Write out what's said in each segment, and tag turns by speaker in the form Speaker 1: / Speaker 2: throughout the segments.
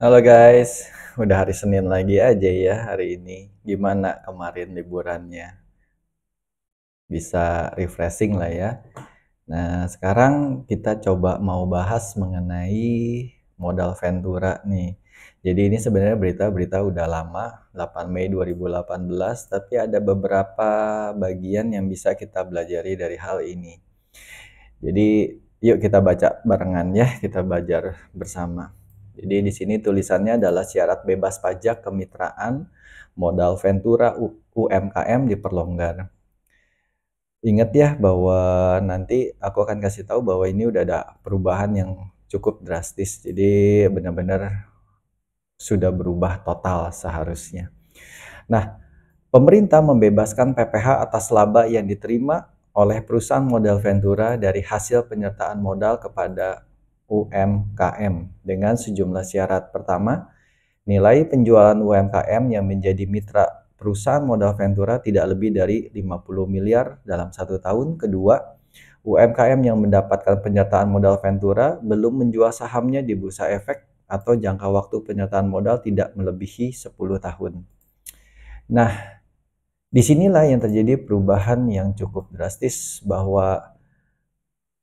Speaker 1: Halo guys, udah hari Senin lagi aja ya hari ini. Gimana kemarin liburannya? Bisa refreshing lah ya. Nah, sekarang kita coba mau bahas mengenai modal Ventura nih. Jadi ini sebenarnya berita-berita udah lama, 8 Mei 2018, tapi ada beberapa bagian yang bisa kita pelajari dari hal ini. Jadi yuk kita baca barengan ya, kita belajar bersama. Jadi di sini tulisannya adalah syarat bebas pajak kemitraan modal Ventura UMKM diperlonggar. Ingat ya bahwa nanti aku akan kasih tahu bahwa ini udah ada perubahan yang cukup drastis. Jadi benar-benar sudah berubah total seharusnya. Nah, pemerintah membebaskan PPh atas laba yang diterima oleh perusahaan modal Ventura dari hasil penyertaan modal kepada UMKM dengan sejumlah syarat. Pertama, nilai penjualan UMKM yang menjadi mitra perusahaan modal Ventura tidak lebih dari 50 miliar dalam 1 tahun. Kedua, UMKM yang mendapatkan penyertaan modal Ventura belum menjual sahamnya di Bursa Efek atau jangka waktu penyertaan modal tidak melebihi 10 tahun. Nah, disinilah yang terjadi perubahan yang cukup drastis bahwa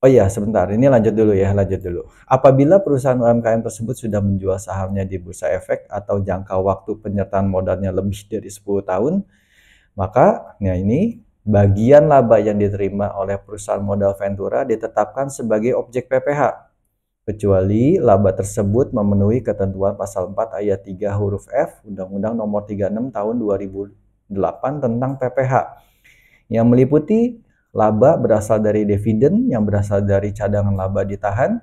Speaker 1: oh ya, sebentar, ini lanjut dulu. Apabila perusahaan UMKM tersebut sudah menjual sahamnya di Bursa Efek atau jangka waktu penyertaan modalnya lebih dari 10 tahun, maka ini bagian laba yang diterima oleh perusahaan modal Ventura ditetapkan sebagai objek PPh, kecuali laba tersebut memenuhi ketentuan pasal 4 ayat 3 huruf F Undang-Undang Nomor 36 Tahun 2008 tentang PPh, yang meliputi laba berasal dari dividen yang berasal dari cadangan laba ditahan.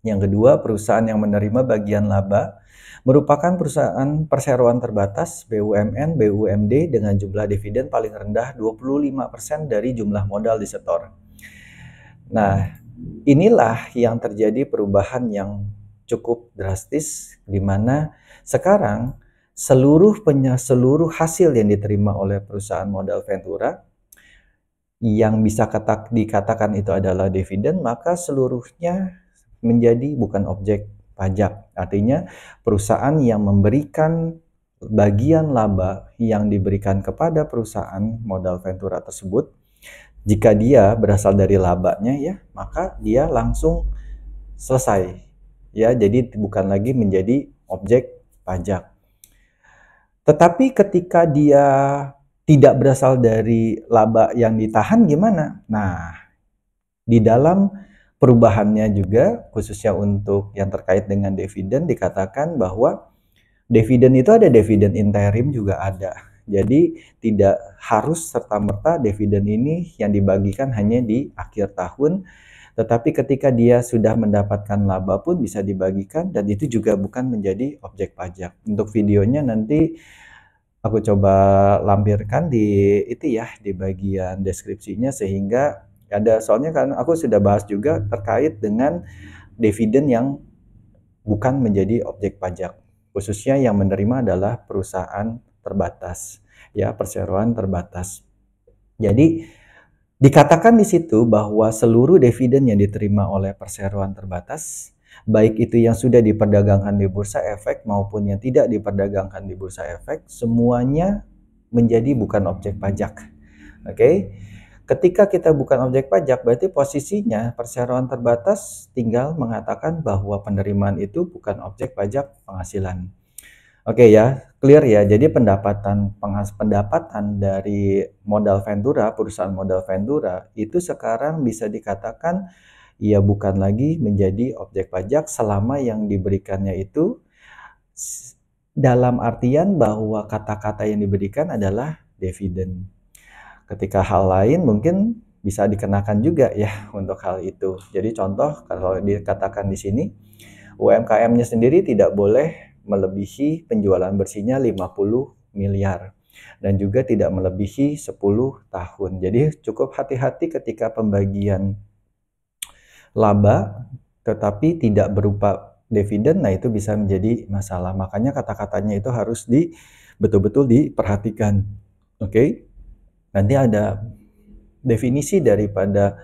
Speaker 1: Yang kedua, perusahaan yang menerima bagian laba merupakan perusahaan perseroan terbatas BUMN, BUMD dengan jumlah dividen paling rendah 25% dari jumlah modal disetor. Nah, inilah yang terjadi perubahan yang cukup drastis di mana sekarang seluruh hasil yang diterima oleh perusahaan modal Ventura yang bisa dikatakan itu adalah dividen, maka seluruhnya menjadi bukan objek pajak. Artinya perusahaan yang memberikan bagian laba yang diberikan kepada perusahaan modal Ventura tersebut, jika dia berasal dari labanya ya, maka dia langsung selesai. Ya, jadi bukan lagi menjadi objek pajak. Tetapi ketika dia tidak berasal dari laba yang ditahan gimana? Nah, di dalam perubahannya juga khususnya untuk yang terkait dengan dividen dikatakan bahwa dividen itu ada dividen interim juga ada. Jadi tidak harus serta-merta dividen ini yang dibagikan hanya di akhir tahun, tetapi ketika dia sudah mendapatkan laba pun bisa dibagikan dan itu juga bukan menjadi objek pajak. Untuk videonya nanti aku coba lampirkan di itu ya, di bagian deskripsinya sehingga ada, soalnya kan aku sudah bahas juga terkait dengan dividen yang bukan menjadi objek pajak, khususnya yang menerima adalah perusahaan terbatas, ya, perseroan terbatas. Jadi dikatakan di situ bahwa seluruh dividen yang diterima oleh perseroan terbatas, baik itu yang sudah diperdagangkan di Bursa Efek maupun yang tidak diperdagangkan di Bursa Efek, semuanya menjadi bukan objek pajak. Oke. Ketika kita bukan objek pajak, berarti posisinya perseroan terbatas tinggal mengatakan bahwa penerimaan itu bukan objek pajak penghasilan. Oke ya, clear ya. Jadi pendapatan dari modal Ventura, perusahaan modal Ventura itu sekarang bisa dikatakan ia bukan lagi menjadi objek pajak selama yang diberikannya itu dalam artian bahwa kata-kata yang diberikan adalah dividen. Ketika hal lain mungkin bisa dikenakan juga ya untuk hal itu. Jadi contoh kalau dikatakan di sini UMKM-nya sendiri tidak boleh melebihi penjualan bersihnya 50 miliar dan juga tidak melebihi 10 tahun. Jadi cukup hati-hati ketika pembagian laba tetapi tidak berupa dividen, nah itu bisa menjadi masalah. Makanya kata-katanya itu harus betul-betul diperhatikan. Oke. Nanti ada definisi daripada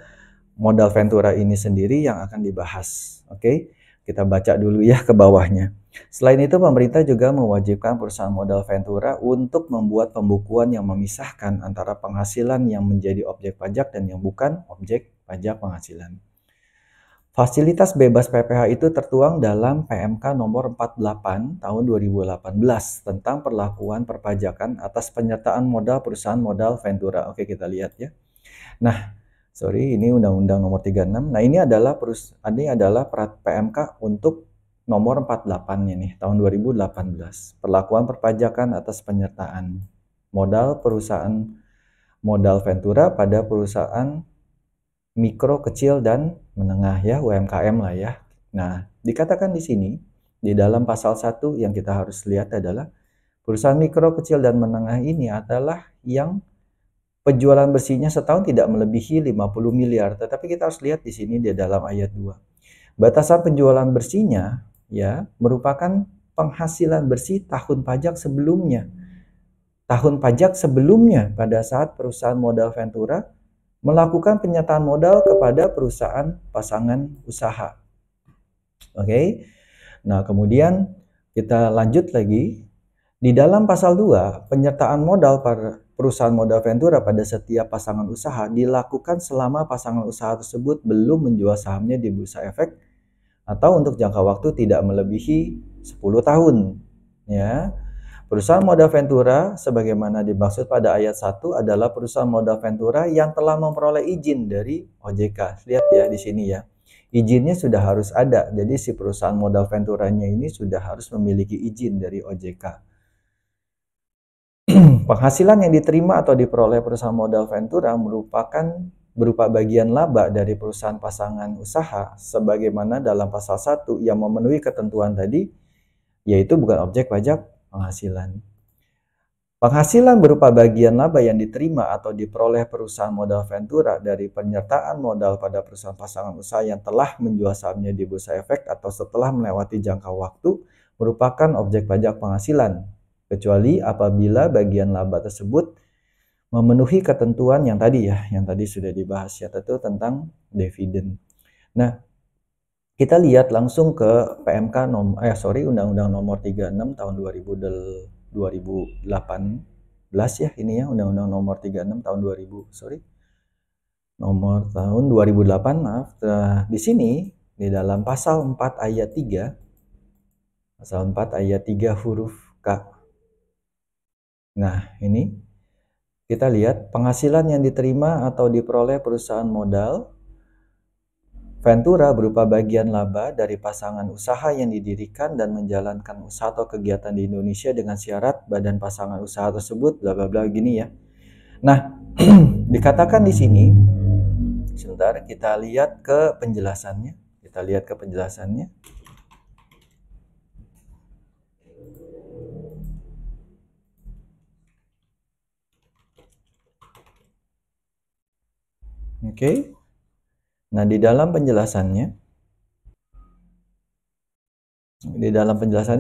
Speaker 1: modal Ventura ini sendiri yang akan dibahas. Oke, kita baca dulu ya ke bawahnya. Selain itu, pemerintah juga mewajibkan perusahaan modal ventura untuk membuat pembukuan yang memisahkan antara penghasilan yang menjadi objek pajak dan yang bukan objek pajak penghasilan. Fasilitas bebas PPh itu tertuang dalam PMK nomor 48 tahun 2018 tentang perlakuan perpajakan atas penyertaan modal perusahaan modal ventura. Oke, kita lihat ya. Nah, ini Undang-Undang nomor 36. Nah, ini adalah PMK untuk nomor 48 ini tahun 2018. Perlakuan perpajakan atas penyertaan modal perusahaan modal ventura pada perusahaan mikro, kecil, dan menengah ya, UMKM lah ya. Nah, dikatakan di sini, di dalam pasal 1 yang kita harus lihat adalah perusahaan mikro, kecil, dan menengah ini adalah yang penjualan bersihnya setahun tidak melebihi 50 miliar. Tetapi kita harus lihat di sini di dalam ayat 2. Batasan penjualan bersihnya ya merupakan penghasilan bersih tahun pajak sebelumnya. Tahun pajak sebelumnya pada saat perusahaan modal ventura melakukan penyertaan modal kepada perusahaan pasangan usaha. Oke. Nah, kemudian kita lanjut lagi. Di dalam pasal 2, penyertaan modal pada perusahaan modal ventura pada setiap pasangan usaha dilakukan selama pasangan usaha tersebut belum menjual sahamnya di Bursa Efek atau untuk jangka waktu tidak melebihi 10 tahun. Ya. Perusahaan modal ventura sebagaimana dimaksud pada ayat 1 adalah perusahaan modal ventura yang telah memperoleh izin dari OJK. Lihat ya di sini ya. Izinnya sudah harus ada. Jadi si perusahaan modal venturanya ini sudah harus memiliki izin dari OJK. Penghasilan yang diterima atau diperoleh perusahaan modal ventura merupakan berupa bagian laba dari perusahaan pasangan usaha sebagaimana dalam pasal 1 yang memenuhi ketentuan tadi, yaitu bukan objek pajak penghasilan. Penghasilan berupa bagian laba yang diterima atau diperoleh perusahaan modal ventura dari penyertaan modal pada perusahaan pasangan usaha yang telah menjual sahamnya di Bursa Efek atau setelah melewati jangka waktu merupakan objek pajak penghasilan, kecuali apabila bagian laba tersebut memenuhi ketentuan yang tadi sudah dibahas ya, tentu tentang dividen. Nah, kita lihat langsung ke Undang-Undang nomor 36 tahun 2018 ya, ini ya, Undang-Undang nomor 36 tahun 2008, maaf. Nah, di sini di dalam pasal 4 ayat 3 huruf K. Nah, ini kita lihat penghasilan yang diterima atau diperoleh perusahaan modal ventura berupa bagian laba dari pasangan usaha yang didirikan dan menjalankan usaha atau kegiatan di Indonesia dengan syarat badan pasangan usaha tersebut bla bla bla gini ya. Nah, dikatakan di sini, sebentar kita lihat ke penjelasannya. Oke. Nah, di dalam penjelasannya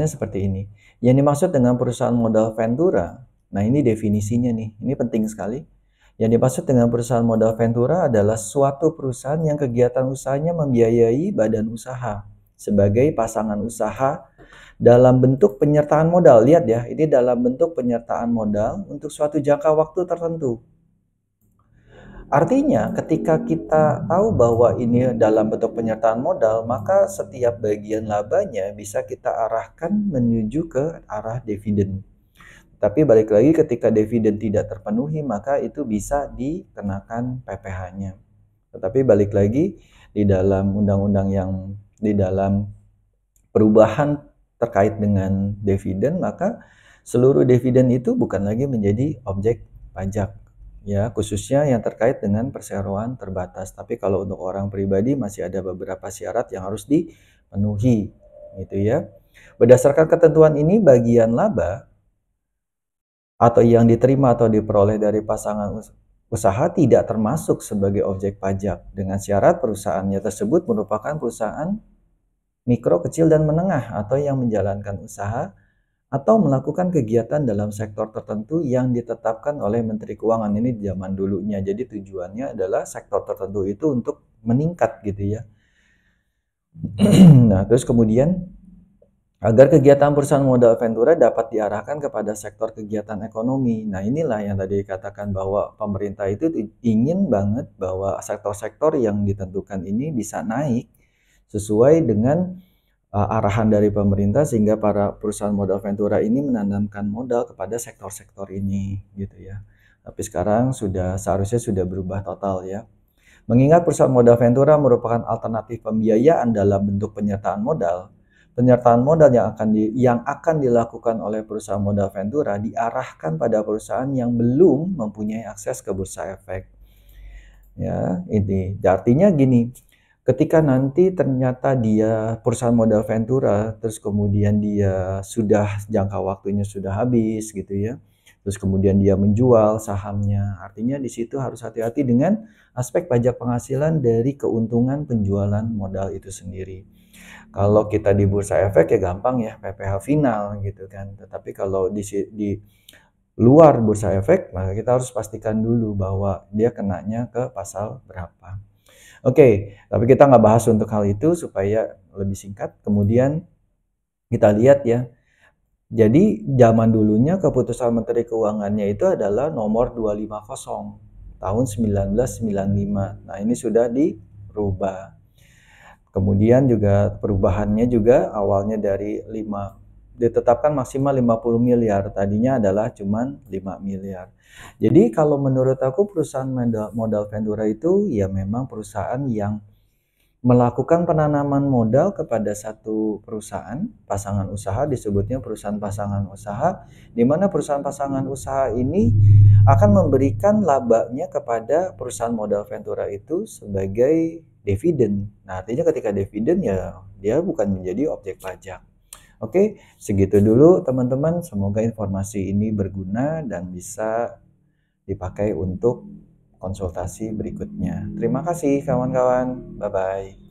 Speaker 1: seperti ini. Yang dimaksud dengan perusahaan modal ventura, nah ini definisinya nih, ini penting sekali. Yang dimaksud dengan perusahaan modal ventura adalah suatu perusahaan yang kegiatan usahanya membiayai badan usaha sebagai pasangan usaha dalam bentuk penyertaan modal. Lihat ya, ini dalam bentuk penyertaan modal untuk suatu jangka waktu tertentu. Artinya ketika kita tahu bahwa ini dalam bentuk penyertaan modal, maka setiap bagian labanya bisa kita arahkan menuju ke arah dividen. Tapi balik lagi ketika dividen tidak terpenuhi, maka itu bisa dikenakan PPh-nya. Tetapi balik lagi di dalam undang-undang yang di dalam perubahan terkait dengan dividen, maka seluruh dividen itu bukan lagi menjadi objek pajak. Ya, khususnya yang terkait dengan perseroan terbatas. Tapi kalau untuk orang pribadi masih ada beberapa syarat yang harus dipenuhi, gitu ya. Berdasarkan ketentuan ini, bagian laba atau yang diterima atau diperoleh dari pasangan usaha tidak termasuk sebagai objek pajak dengan syarat perusahaannya tersebut merupakan perusahaan mikro, kecil, dan menengah atau yang menjalankan usaha atau melakukan kegiatan dalam sektor tertentu yang ditetapkan oleh Menteri Keuangan. Ini zaman dulunya. Jadi tujuannya adalah sektor tertentu itu untuk meningkat gitu ya. Nah, terus kemudian agar kegiatan perusahaan modal Ventura dapat diarahkan kepada sektor kegiatan ekonomi. Nah, inilah yang tadi dikatakan bahwa pemerintah itu ingin banget bahwa sektor-sektor yang ditentukan ini bisa naik sesuai dengan arahan dari pemerintah, sehingga para perusahaan modal Ventura ini menanamkan modal kepada sektor-sektor ini gitu ya. Tapi sekarang seharusnya sudah berubah total ya. Mengingat perusahaan modal Ventura merupakan alternatif pembiayaan dalam bentuk penyertaan modal, penyertaan modal yang akan dilakukan oleh perusahaan modal Ventura diarahkan pada perusahaan yang belum mempunyai akses ke bursa efek. Ya, ini artinya gini, ketika nanti ternyata dia perusahaan modal Ventura, terus kemudian dia sudah jangka waktunya sudah habis gitu ya, terus kemudian dia menjual sahamnya, artinya di situ harus hati-hati dengan aspek pajak penghasilan dari keuntungan penjualan modal itu sendiri. Kalau kita di bursa efek ya gampang ya, PPh final gitu kan. Tetapi kalau di luar bursa efek, maka kita harus pastikan dulu bahwa dia kenanya ke pasal berapa. Oke, tapi kita nggak bahas untuk hal itu supaya lebih singkat. Kemudian kita lihat ya. Jadi zaman dulunya keputusan Menteri Keuangannya itu adalah nomor 250 tahun 1995. Nah, ini sudah dirubah. Kemudian juga perubahannya juga awalnya dari ditetapkan maksimal 50 miliar, tadinya adalah cuman 5 miliar. Jadi kalau menurut aku perusahaan modal Ventura itu ya memang perusahaan yang melakukan penanaman modal kepada satu perusahaan pasangan usaha, disebutnya perusahaan pasangan usaha, di mana perusahaan pasangan usaha ini akan memberikan labanya kepada perusahaan modal Ventura itu sebagai dividen. Nah, artinya ketika dividen ya dia bukan menjadi objek pajak. Oke, segitu dulu teman-teman. Semoga informasi ini berguna dan bisa dipakai untuk konsultasi berikutnya. Terima kasih kawan-kawan. Bye-bye.